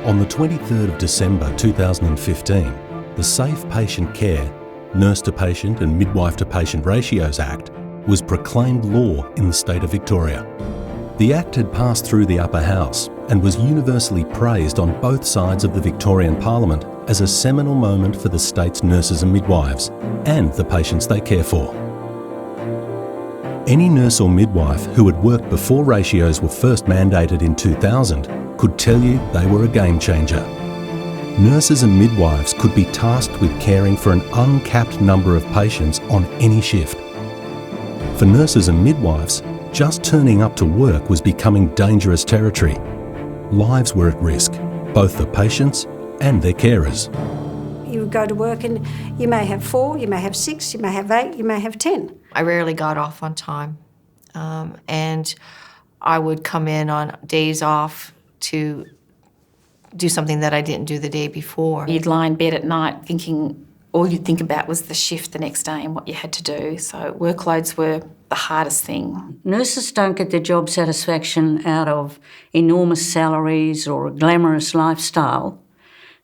On the 23rd of December 2015, the Safe Patient Care, Nurse-to-Patient and Midwife-to-Patient Ratios Act was proclaimed law in the state of Victoria. The Act had passed through the upper house and was universally praised on both sides of the Victorian Parliament as a seminal moment for the state's nurses and midwives and the patients they care for. Any nurse or midwife who had worked before ratios were first mandated in 2000 could tell you they were a game changer. Nurses and midwives could be tasked with caring for an uncapped number of patients on any shift. For nurses and midwives, just turning up to work was becoming dangerous territory. Lives were at risk, both for patients and their carers. You would go to work and you may have 4, you may have 6, you may have 8, you may have 10. I rarely got off on time, and I would come in on days off to do something that I didn't do the day before. You'd lie in bed at night thinking all you'd think about was the shift the next day and what you had to do. So workloads were the hardest thing. Nurses don't get their job satisfaction out of enormous salaries or a glamorous lifestyle.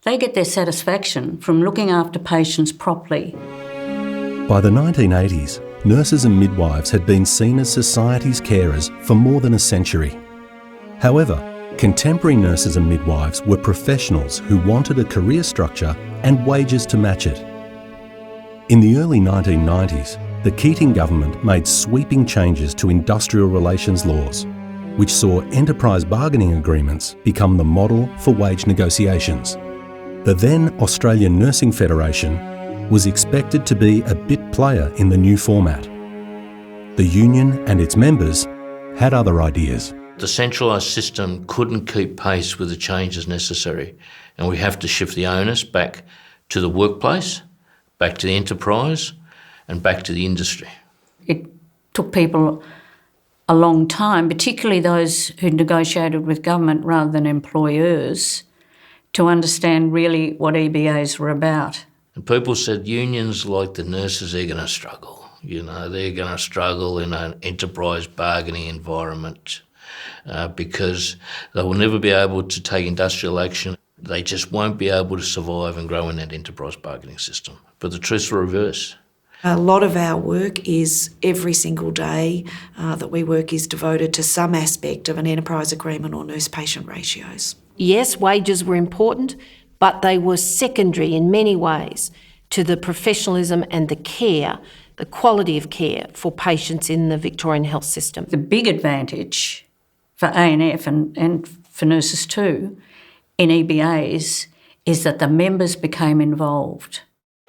They get their satisfaction from looking after patients properly. By the 1980s, nurses and midwives had been seen as society's carers for more than a century. However, contemporary nurses and midwives were professionals who wanted a career structure and wages to match it. In the early 1990s, the Keating government made sweeping changes to industrial relations laws, which saw enterprise bargaining agreements become the model for wage negotiations. The then Australian Nursing Federation was expected to be a bit player in the new format. The union and its members had other ideas. The centralised system couldn't keep pace with the changes necessary, and we have to shift the onus back to the workplace, back to the enterprise, and back to the industry. It took people a long time, particularly those who negotiated with government rather than employers, to understand really what EBAs were about. And people said unions like the nurses, they're going to struggle. You know, they're going to struggle in an enterprise bargaining environment because they will never be able to take industrial action. They just won't be able to survive and grow in that enterprise bargaining system. But the truth's the reverse. A lot of our work is every single day that we work is devoted to some aspect of an enterprise agreement or nurse-patient ratios. Yes, wages were important, but they were secondary in many ways to the professionalism and the care, the quality of care for patients in the Victorian health system. The big advantage for ANF and for nurses too in EBAs is that the members became involved.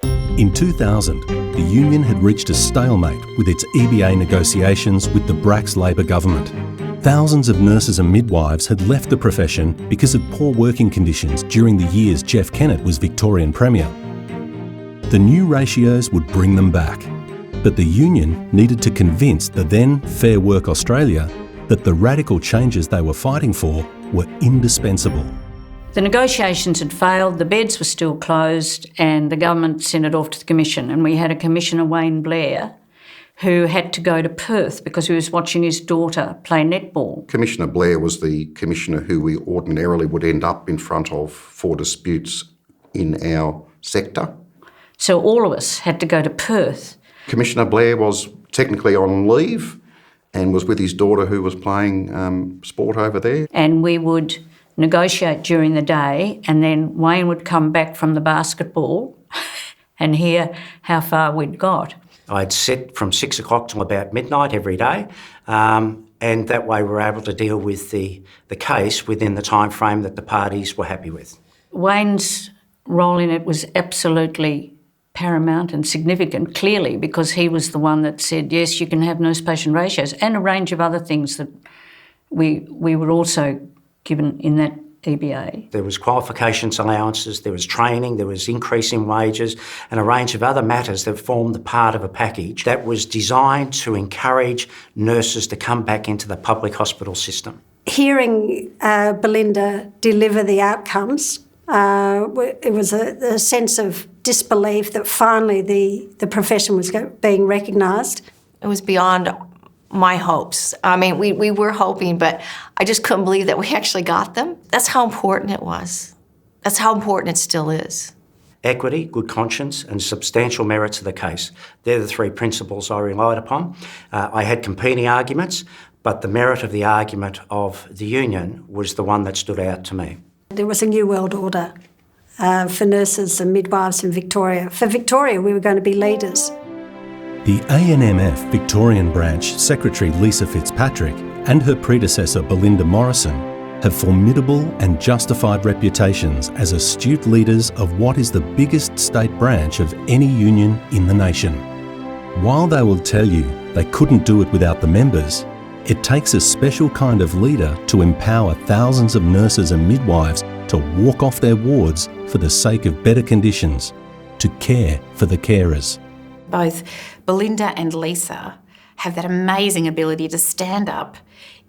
In 2000, the union had reached a stalemate with its EBA negotiations with the Brax Labor government. Thousands of nurses and midwives had left the profession because of poor working conditions during the years Jeff Kennett was Victorian Premier. The new ratios would bring them back, but the union needed to convince the then Fair Work Australia that the radical changes they were fighting for were indispensable. The negotiations had failed, the beds were still closed, and the government sent it off to the Commission. And we had a Commissioner, Wayne Blair, who had to go to Perth because he was watching his daughter play netball. Commissioner Blair was the commissioner who we ordinarily would end up in front of for disputes in our sector. So all of us had to go to Perth. Commissioner Blair was technically on leave and was with his daughter who was playing sport over there. And we would negotiate during the day, and then Wayne would come back from the basketball and hear how far we'd got. I'd sit from 6 o'clock till about midnight every day, and that way we were able to deal with the case within the time frame that the parties were happy with. Wayne's role in it was absolutely paramount and significant, clearly, because he was the one that said, yes, you can have nurse-patient ratios, and a range of other things that we were also given in that EBA. There was qualifications allowances, there was training, there was increase in wages and a range of other matters that formed the part of a package that was designed to encourage nurses to come back into the public hospital system. Hearing Belinda deliver the outcomes, it was a sense of disbelief that finally the profession was being recognised. It was beyond my hopes. I mean, we were hoping, but I just couldn't believe that we actually got them. That's how important it was. That's how important it still is. Equity, good conscience, and substantial merits of the case. They're the three principles I relied upon. I had competing arguments, but the merit of the argument of the union was the one that stood out to me. There was a new world order for nurses and midwives in Victoria. For Victoria, we were going to be leaders. The ANMF Victorian branch Secretary Lisa Fitzpatrick and her predecessor Belinda Morrison have formidable and justified reputations as astute leaders of what is the biggest state branch of any union in the nation. While they will tell you they couldn't do it without the members, it takes a special kind of leader to empower thousands of nurses and midwives to walk off their wards for the sake of better conditions, to care for the carers. Both Belinda and Lisa have that amazing ability to stand up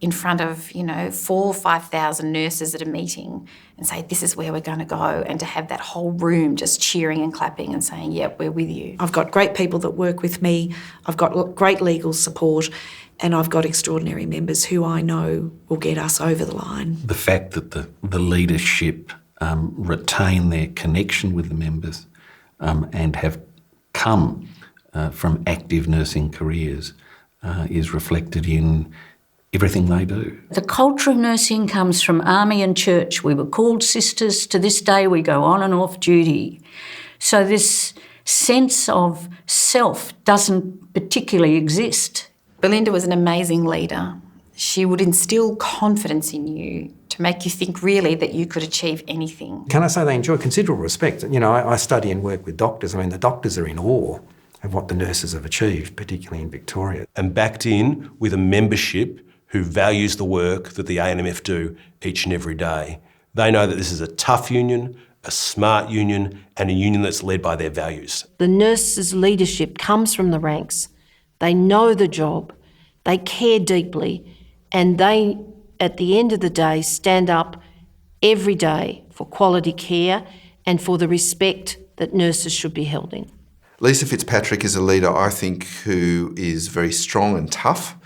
in front of, 4,000 or 5,000 nurses at a meeting and say, this is where we're going to go, and to have that whole room just cheering and clapping and saying, yep, we're with you. I've got great people that work with me, I've got great legal support, and I've got extraordinary members who I know will get us over the line. The fact that the leadership retain their connection with the members and have come from active nursing careers is reflected in everything they do. The culture of nursing comes from army and church. We were called sisters. To this day we go on and off duty. So this sense of self doesn't particularly exist. Belinda was an amazing leader. She would instill confidence in you to make you think really that you could achieve anything. Can I say they enjoy considerable respect? I study and work with doctors. The doctors are in awe of what the nurses have achieved, particularly in Victoria. And backed in with a membership who values the work that the ANMF do each and every day. They know that this is a tough union, a smart union, and a union that's led by their values. The nurses' leadership comes from the ranks. They know the job, they care deeply, and they, at the end of the day, stand up every day for quality care and for the respect that nurses should be held in. Lisa Fitzpatrick is a leader, I think, who is very strong and tough,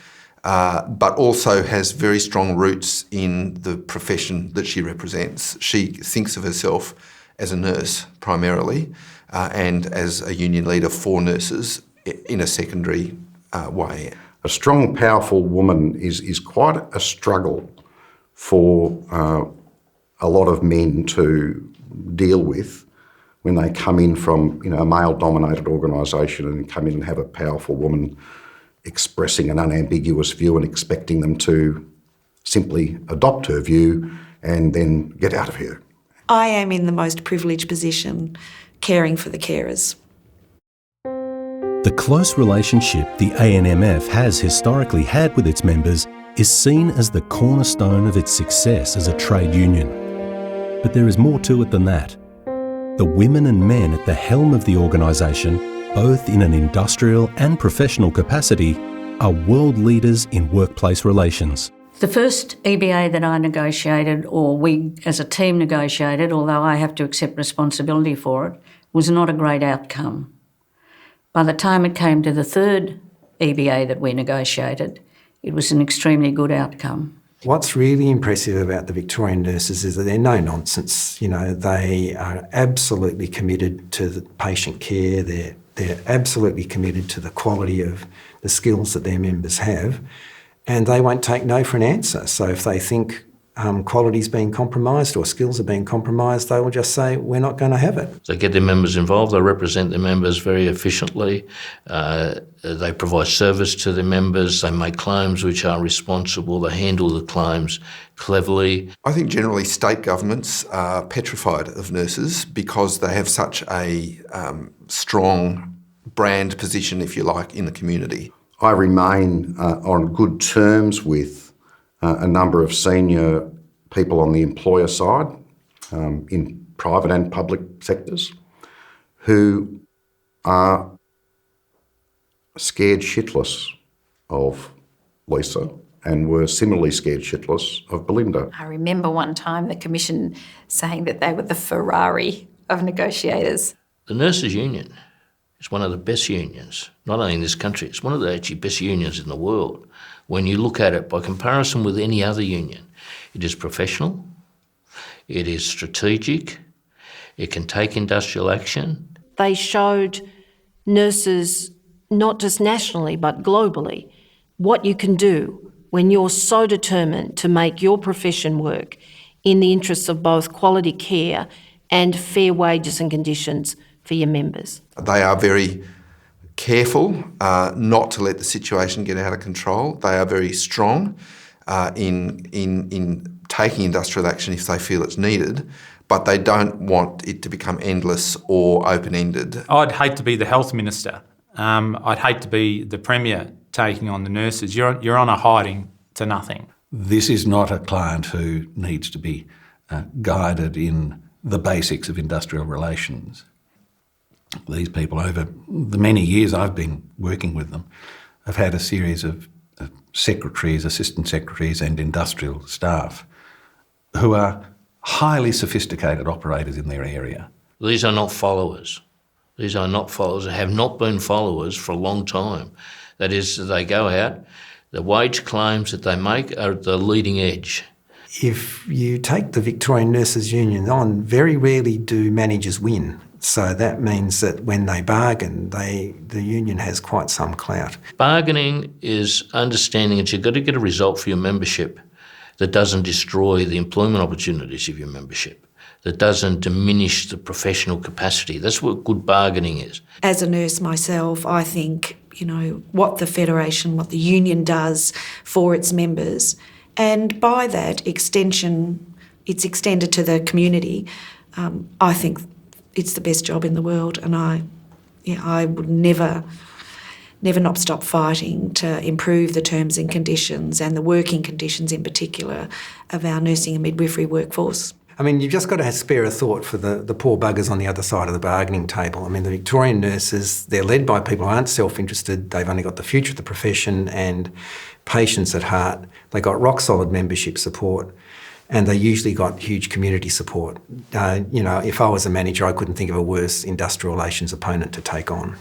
but also has very strong roots in the profession that she represents. She thinks of herself as a nurse primarily and as a union leader for nurses in a secondary way. A strong, powerful woman is quite a struggle for a lot of men to deal with when they come in from a male-dominated organisation and come in and have a powerful woman expressing an unambiguous view and expecting them to simply adopt her view and then get out of here. I am in the most privileged position caring for the carers. The close relationship the ANMF has historically had with its members is seen as the cornerstone of its success as a trade union. But there is more to it than that. The women and men at the helm of the organisation, both in an industrial and professional capacity, are world leaders in workplace relations. The first EBA that I negotiated, or we as a team negotiated, although I have to accept responsibility for it, was not a great outcome. By the time it came to the third EBA that we negotiated, it was an extremely good outcome. What's really impressive about the Victorian nurses is that they're no nonsense. They are absolutely committed to the patient care. They're absolutely committed to the quality of the skills that their members have, and they won't take no for an answer. So if they think quality's being compromised or skills are being compromised, they will just say, we're not going to have it. They get their members involved, they represent their members very efficiently, they provide service to their members, they make claims which are responsible, they handle the claims cleverly. I think generally state governments are petrified of nurses because they have such a strong brand position, if you like, in the community. I remain on good terms with a number of senior people on the employer side in private and public sectors who are scared shitless of Lisa and were similarly scared shitless of Belinda. I remember one time the Commission saying that they were the Ferrari of negotiators. The Nurses Union is one of the best unions, not only in this country, it's one of the actually best unions in the world. When you look at it by comparison with any other union, it is professional, it is strategic, It can take industrial action. They showed nurses, not just nationally but globally, what you can do when you're so determined to make your profession work in the interests of both quality care and fair wages and conditions for your members. They are very careful not to let the situation get out of control. They are very strong in taking industrial action if they feel it's needed, but they don't want it to become endless or open-ended. I'd hate to be the health minister. I'd hate to be the premier taking on the nurses. You're on a hiding to nothing. This is not a client who needs to be guided in the basics of industrial relations. These people, over the many years I've been working with them, have had a series of secretaries, assistant secretaries and industrial staff who are highly sophisticated operators in their area. These are not followers. These are not followers and have not been followers for a long time. That is, they go out, the wage claims that they make are at the leading edge. If you take the Victorian Nurses Union on, very rarely do managers win. So that means that when they bargain, the union has quite some clout. Bargaining is understanding that you've got to get a result for your membership that doesn't destroy the employment opportunities of your membership, that doesn't diminish the professional capacity. That's what good bargaining is. As a nurse myself, I think, what the Federation, what the union does for its members, and by that extension, it's extended to the community, I think it's the best job in the world, and I would never not stop fighting to improve the terms and conditions and the working conditions in particular of our nursing and midwifery workforce. I mean, you've just got to spare a thought for the poor buggers on the other side of the bargaining table. I mean, the Victorian nurses, they're led by people who aren't self-interested. They've only got the future of the profession and patients at heart. They got rock-solid membership support, and they usually got huge community support. If I was a manager, I couldn't think of a worse industrial relations opponent to take on.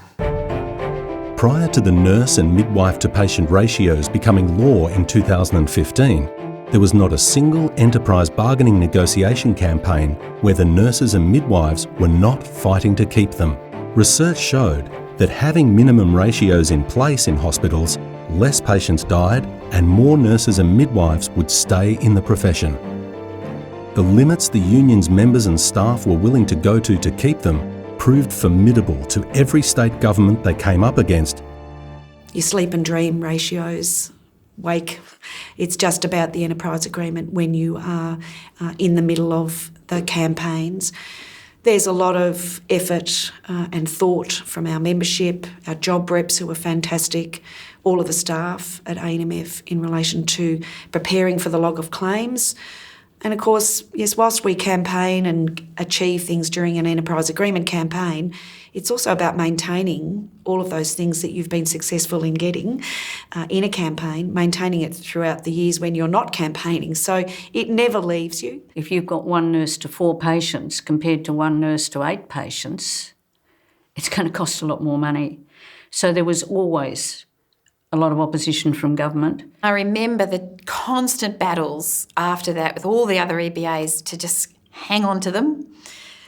Prior to the nurse and midwife to patient ratios becoming law in 2015, there was not a single enterprise bargaining negotiation campaign where the nurses and midwives were not fighting to keep them. Research showed that having minimum ratios in place in hospitals, less patients died and more nurses and midwives would stay in the profession. The limits the union's members and staff were willing to go to keep them proved formidable to every state government they came up against. Your sleep and dream ratios, wake, it's just about the enterprise agreement when you are in the middle of the campaigns. There's a lot of effort and thought from our membership, our job reps who are fantastic, all of the staff at ANMF in relation to preparing for the log of claims. And of course, yes, whilst we campaign and achieve things during an enterprise agreement campaign, it's also about maintaining all of those things that you've been successful in getting in a campaign, maintaining it throughout the years when you're not campaigning. So it never leaves you. If you've got one nurse to 4 patients compared to one nurse to 8 patients, it's going to cost a lot more money. So there was always a lot of opposition from government. I remember the constant battles after that with all the other EBAs to just hang on to them,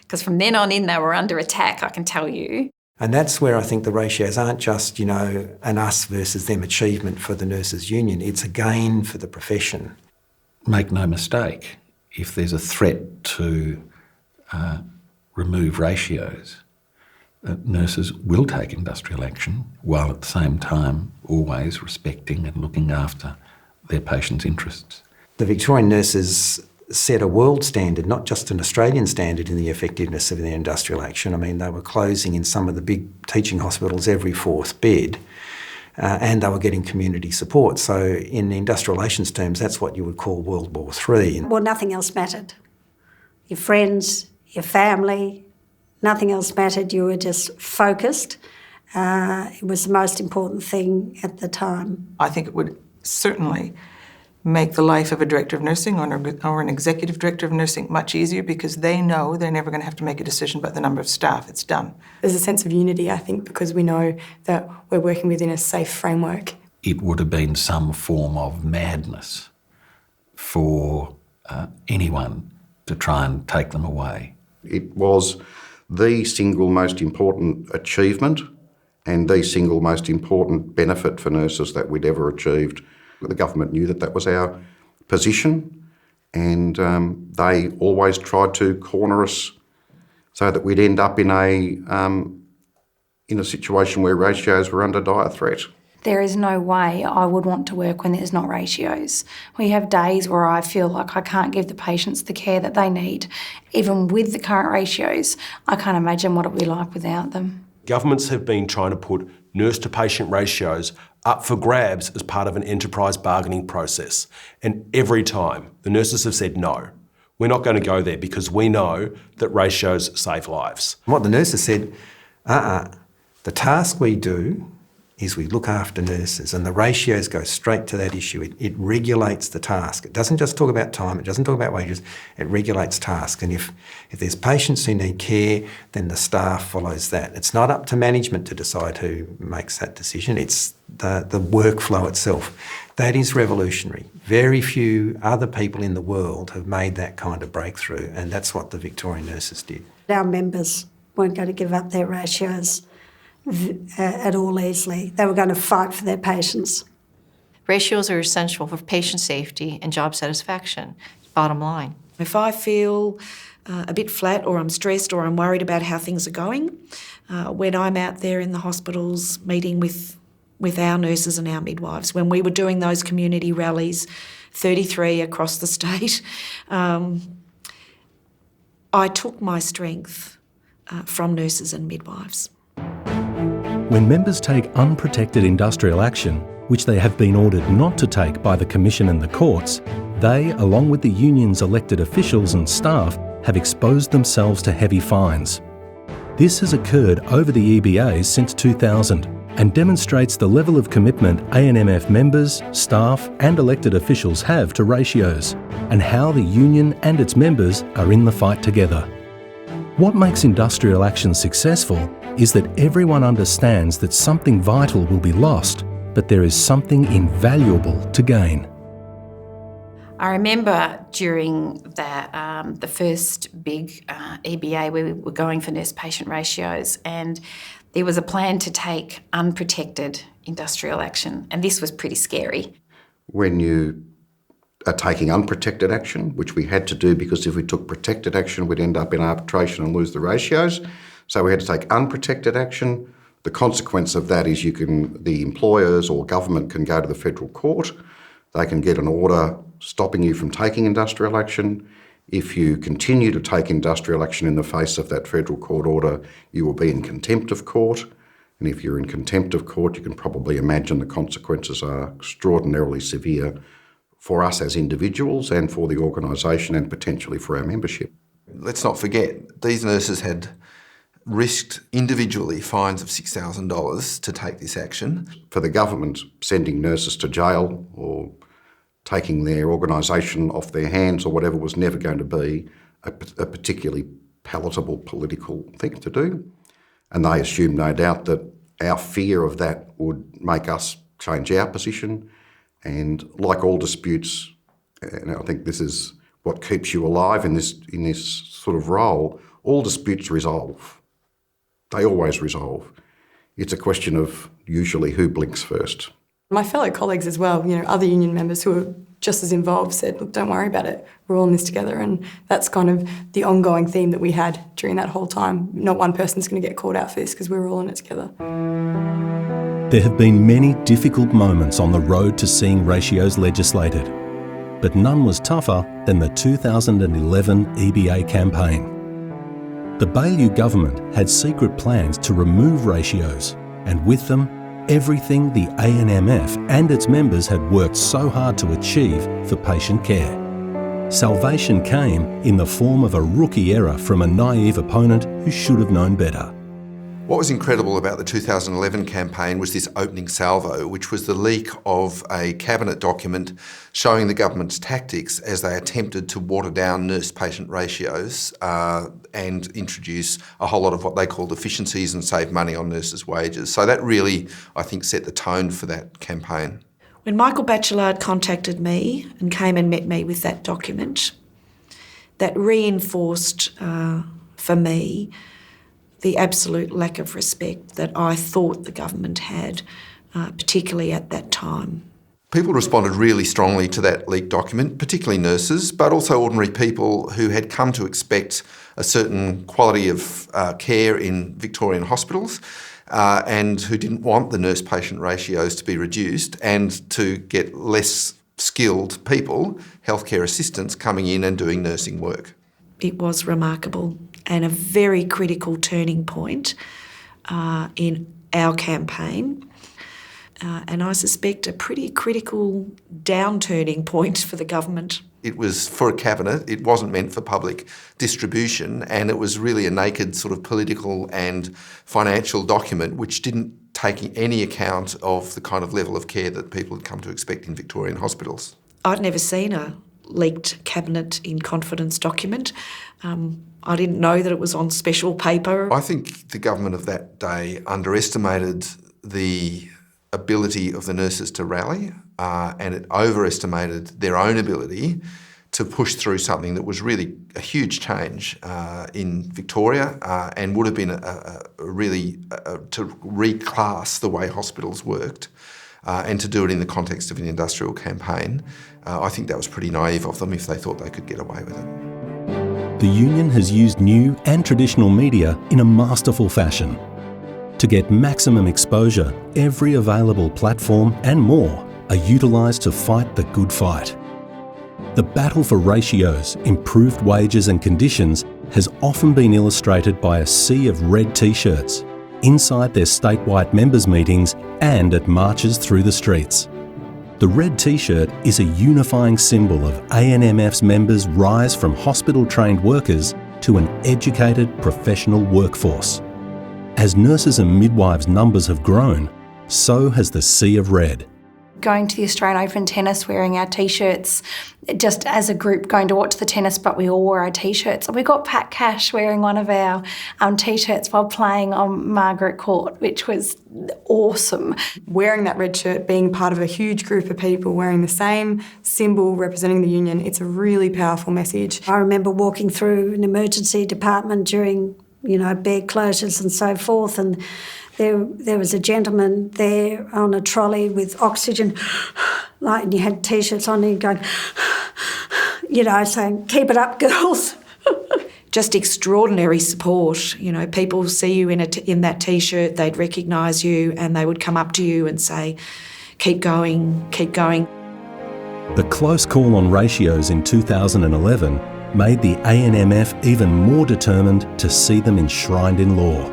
because from then on in they were under attack, I can tell you. And that's where I think the ratios aren't just, an us versus them achievement for the nurses' union. It's a gain for the profession. Make no mistake, if there's a threat to remove ratios, nurses will take industrial action while at the same time always respecting and looking after their patients' interests. The Victorian nurses set a world standard, not just an Australian standard, in the effectiveness of their industrial action. I mean, they were closing in some of the big teaching hospitals every 4th bed, and they were getting community support. So in industrial relations terms, that's what you would call World War III. Well, nothing else mattered. Your friends, your family, nothing else mattered. You were just focused. It was the most important thing at the time. I think it would certainly make the life of a director of nursing or an executive director of nursing much easier, because they know they're never going to have to make a decision about the number of staff. It's done. There's a sense of unity, I think, because we know that we're working within a safe framework. It would have been some form of madness for anyone to try and take them away. It was the single most important achievement and the single most important benefit for nurses that we'd ever achieved. The government knew that was our position, and they always tried to corner us so that we'd end up in a situation where ratios were under dire threat. There is no way I would want to work when there's not ratios. We have days where I feel like I can't give the patients the care that they need. Even with the current ratios, I can't imagine what it would be like without them. Governments have been trying to put nurse-to-patient ratios up for grabs as part of an enterprise bargaining process. And every time, the nurses have said no. We're not going to go there because we know that ratios save lives. What the nurses said, the task we do is we look after nurses, and the ratios go straight to that issue. It regulates the task. It doesn't just talk about time, it doesn't talk about wages, it regulates tasks. And if there's patients who need care, then the staff follows that. It's not up to management to decide who makes that decision, it's the workflow itself. That is revolutionary. Very few other people in the world have made that kind of breakthrough, and that's what the Victorian nurses did. Our members weren't going to give up their ratios at all easily. They were going to fight for their patients. Ratios are essential for patient safety and job satisfaction, bottom line. If I feel a bit flat or I'm stressed or I'm worried about how things are going, when I'm out there in the hospitals meeting with our nurses and our midwives, when we were doing those community rallies, 33 across the state, I took my strength from nurses and midwives. When members take unprotected industrial action, which they have been ordered not to take by the Commission and the courts, they, along with the union's elected officials and staff, have exposed themselves to heavy fines. This has occurred over the EBAs since 2000 and demonstrates the level of commitment ANMF members, staff and elected officials have to ratios, and how the union and its members are in the fight together. What makes industrial action successful is that everyone understands that something vital will be lost, but there is something invaluable to gain. I remember during the first big EBA where we were going for nurse-patient ratios, and there was a plan to take unprotected industrial action, and this was pretty scary. When you are taking unprotected action, which we had to do because if we took protected action, we'd end up in arbitration and lose the ratios. So we had to take unprotected action. The consequence of that is the employers or government can go to the federal court. They can get an order stopping you from taking industrial action. If you continue to take industrial action in the face of that federal court order, you will be in contempt of court. And if you're in contempt of court, you can probably imagine the consequences are extraordinarily severe for us as individuals and for the organisation and potentially for our membership. Let's not forget, these nurses had risked individually fines of $6,000 to take this action. For the government, sending nurses to jail or taking their organisation off their hands or whatever was never going to be a particularly palatable political thing to do. And they assumed, no doubt, that our fear of that would make us change our position. And like all disputes, and I think this is what keeps you alive in this sort of role, all disputes resolve. They always resolve. It's a question of usually who blinks first. My fellow colleagues as well, other union members who are just as involved said, look, don't worry about it. We're all in this together. And that's kind of the ongoing theme that we had during that whole time. Not one person's going to get caught out for this because we're all in it together. There have been many difficult moments on the road to seeing ratios legislated, but none was tougher than the 2011 EBA campaign. The Baillieu government had secret plans to remove ratios, and with them, everything the ANMF and its members had worked so hard to achieve for patient care. Salvation came in the form of a rookie error from a naive opponent who should have known better. What was incredible about the 2011 campaign was this opening salvo, which was the leak of a cabinet document showing the government's tactics as they attempted to water down nurse-patient ratios and introduce a whole lot of what they called efficiencies and save money on nurses' wages. So that really, I think, set the tone for that campaign. When Michael Bachelard contacted me and came and met me with that document, that reinforced for me, the absolute lack of respect that I thought the government had, particularly at that time. People responded really strongly to that leaked document, particularly nurses, but also ordinary people who had come to expect a certain quality of care in Victorian hospitals and who didn't want the nurse-patient ratios to be reduced and to get less skilled people, healthcare assistants, coming in and doing nursing work. It was remarkable and a very critical turning point in our campaign. And I suspect a pretty critical downturning point for the government. It was for a cabinet, it wasn't meant for public distribution, and it was really a naked sort of political and financial document which didn't take any account of the kind of level of care that people had come to expect in Victorian hospitals. I'd never seen a leaked cabinet in confidence document. I didn't know that it was on special paper. I think the government of that day underestimated the ability of the nurses to rally and it overestimated their own ability to push through something that was really a huge change in Victoria and would have been to reclass the way hospitals worked and to do it in the context of an industrial campaign. I think that was pretty naive of them if they thought they could get away with it. The union has used new and traditional media in a masterful fashion. To get maximum exposure, every available platform and more are utilised to fight the good fight. The battle for ratios, improved wages and conditions has often been illustrated by a sea of red T-shirts inside their statewide members' meetings and at marches through the streets. The red T-shirt is a unifying symbol of ANMF's members' rise from hospital-trained workers to an educated professional workforce. As nurses and midwives' numbers have grown, so has the sea of red. Going to the Australian Open tennis, wearing our T-shirts, just as a group going to watch the tennis, but we all wore our T-shirts. And we got Pat Cash wearing one of our T-shirts while playing on Margaret Court, which was awesome. Wearing that red shirt, being part of a huge group of people wearing the same symbol representing the union, it's a really powerful message. I remember walking through an emergency department during, bed closures and so forth, and there was a gentleman there on a trolley with oxygen, and you had T-shirts on and going, saying, "Keep it up, girls." Just extraordinary support. People see you in that T-shirt, they'd recognise you and they would come up to you and say, "Keep going, keep going." The close call on ratios in 2011 made the ANMF even more determined to see them enshrined in law.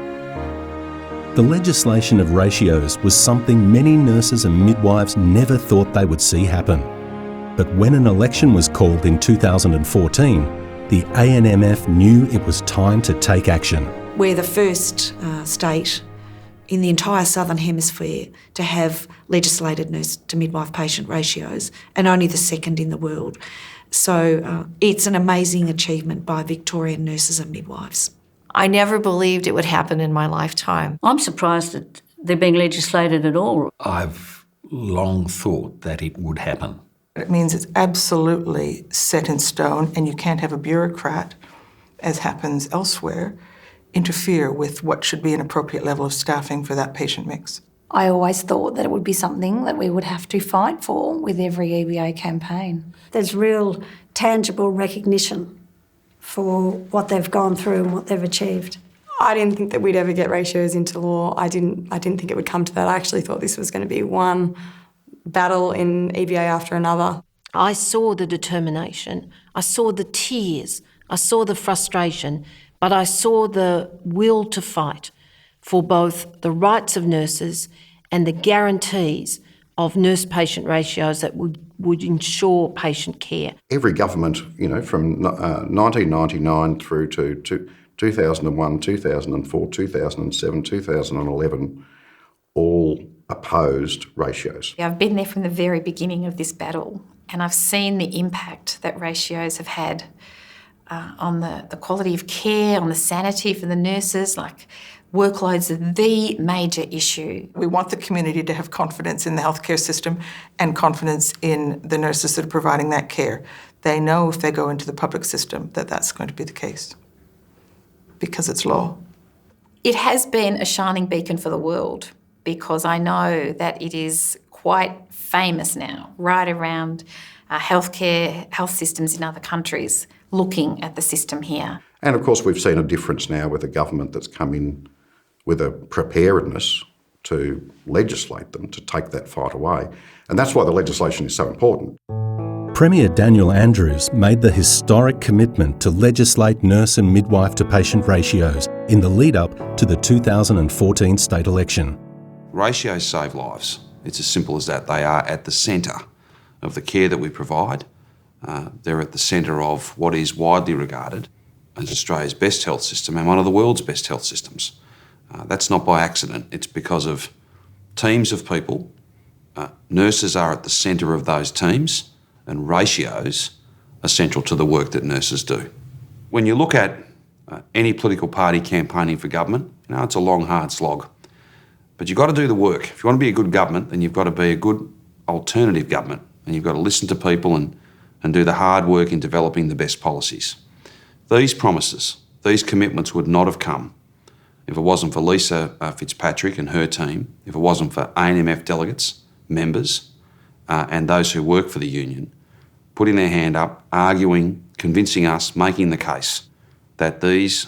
The legislation of ratios was something many nurses and midwives never thought they would see happen. But when an election was called in 2014, the ANMF knew it was time to take action. We're the first state in the entire Southern Hemisphere to have legislated nurse to midwife patient ratios, and only the second in the world. So it's an amazing achievement by Victorian nurses and midwives. I never believed it would happen in my lifetime. I'm surprised that they're being legislated at all. I've long thought that it would happen. It means it's absolutely set in stone, and you can't have a bureaucrat, as happens elsewhere, interfere with what should be an appropriate level of staffing for that patient mix. I always thought that it would be something that we would have to fight for with every EBA campaign. There's real tangible recognition for what they've gone through and what they've achieved. I didn't think that we'd ever get ratios into law. I didn't think it would come to that. I actually thought this was going to be one battle in EBA after another. I saw the determination, I saw the tears, I saw the frustration, but I saw the will to fight for both the rights of nurses and the guarantees of nurse-patient ratios that would ensure patient care. Every government, from 1999 through to 2001, 2004, 2007, 2011, all opposed ratios. I've been there from the very beginning of this battle, and I've seen the impact that ratios have had on the quality of care, on the sanity for the nurses. Workloads are the major issue. We want the community to have confidence in the healthcare system and confidence in the nurses that are providing that care. They know if they go into the public system that that's going to be the case. because it's law. It has been a shining beacon for the world, because I know that it is quite famous now, right around health systems in other countries, looking at the system here. And of course we've seen a difference now with a government that's come in with a preparedness to legislate them, to take that fight away. And that's why the legislation is so important. Premier Daniel Andrews made the historic commitment to legislate nurse and midwife to patient ratios in the lead up to the 2014 state election. Ratios save lives. It's as simple as that. They are at the centre of the care that we provide. They're at the centre of what is widely regarded as Australia's best health system and one of the world's best health systems. That's not by accident. It's because of teams of people. Nurses are at the centre of those teams, and ratios are central to the work that nurses do. When you look at any political party campaigning for government, it's a long, hard slog. But you've got to do the work. If you want to be a good government, then you've got to be a good alternative government, and you've got to listen to people and do the hard work in developing the best policies. These promises, these commitments would not have come if it wasn't for Lisa Fitzpatrick and her team, if it wasn't for ANMF delegates, members, and those who work for the union, putting their hand up, arguing, convincing us, making the case that these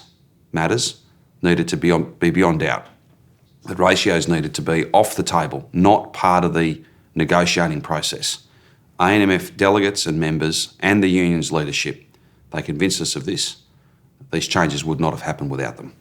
matters needed to be beyond doubt, that ratios needed to be off the table, not part of the negotiating process. ANMF delegates and members and the union's leadership, they convinced us of this. These changes would not have happened without them.